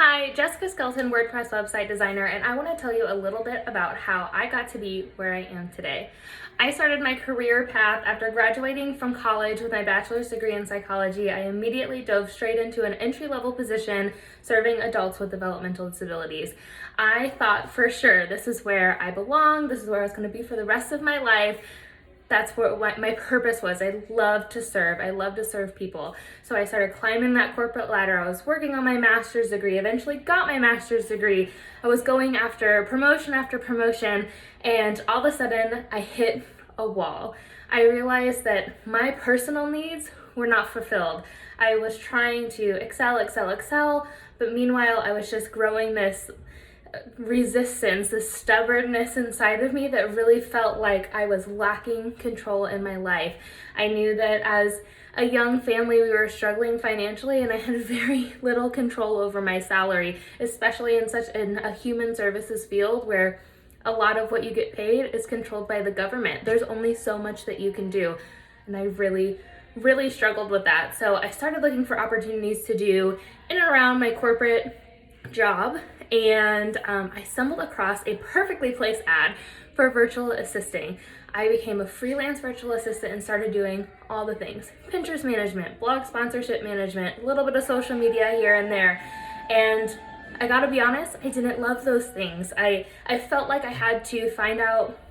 Hi, Jessica Skelton, WordPress website designer, and I want to tell you a little bit about how I got to be where I am today. I started my career path after graduating from college with my bachelor's degree in psychology. I immediately dove straight into an entry-level position serving adults with developmental disabilities. I thought for sure this is where I belong, this is where I was going to be for the rest of my life. That's what my purpose was. I love to serve. I love to serve people. So I started climbing that corporate ladder. I was working on my master's degree, eventually got my master's degree. I was going after promotion, and all of a sudden I hit a wall. I realized that my personal needs were not fulfilled. I was trying to excel, but meanwhile I was just growing this resistance, this stubbornness inside of me that really felt like I was lacking control in my life. I knew that as a young family we were struggling financially, and I had very little control over my salary, especially in a human services field where a lot of what you get paid is controlled by the government. There's only so much that you can do, and I really struggled with that. So I started looking for opportunities to do in and around my corporate job, and I stumbled across a perfectly placed ad for virtual assisting. I became a freelance virtual assistant and started doing all the things: Pinterest management, blog sponsorship management, a little bit of social media here and there. And I gotta be honest, I didn't love those things. I felt like I had to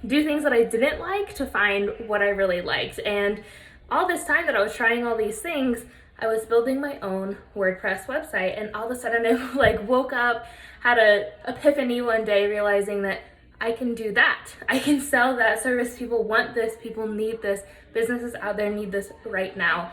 do things that I didn't like to find what I really liked. And all this time that I was trying all these things, I was building my own WordPress website, and all of a sudden I woke up, had an epiphany one day, realizing that I can do that. I can sell that service. People want this, people need this, businesses out there need this right now.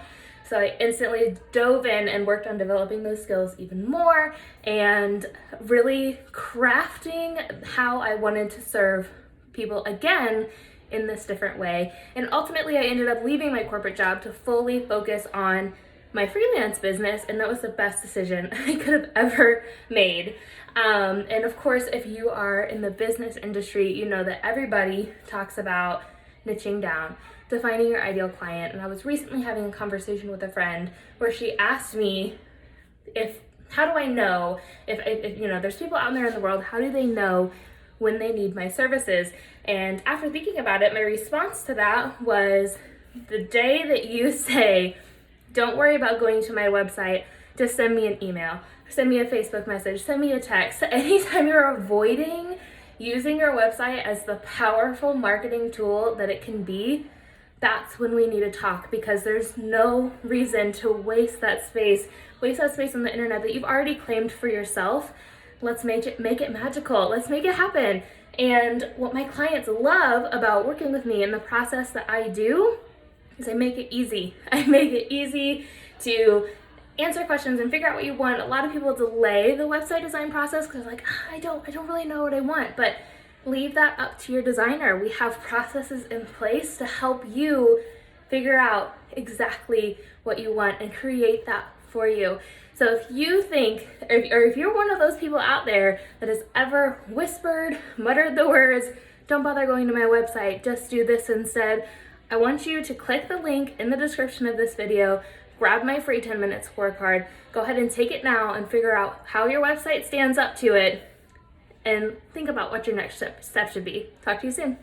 So I instantly dove in and worked on developing those skills even more and really crafting how I wanted to serve people again in this different way. And ultimately I ended up leaving my corporate job to fully focus on my freelance business, and that was the best decision I could have ever made. And of course, if you are in the business industry, you know that everybody talks about niching down, defining your ideal client. And I was recently having a conversation with a friend where she asked me how do I know if there's people out there in the world, how do they know when they need my services? And after thinking about it, my response to that was, the day that you say, don't worry about going to my website, just send me an email, send me a Facebook message, send me a text. Anytime you're avoiding using your website as the powerful marketing tool that it can be, that's when we need to talk, because there's no reason to waste that space on the internet that you've already claimed for yourself. Let's make it magical. Let's make it happen. And what my clients love about working with me in the process that I do is I make it easy. I make it easy to answer questions and figure out what you want. A lot of people delay the website design process because they're like, I don't really know what I want. But leave that up to your designer. We have processes in place to help you figure out exactly what you want and create that for you. So if you think, or if you're one of those people out there that has ever muttered the words, don't bother going to my website, just do this instead, I want you to click the link in the description of this video, grab my free 10-minute scorecard, go ahead and take it now and figure out how your website stands up to it, and think about what your next step should be. Talk to you soon.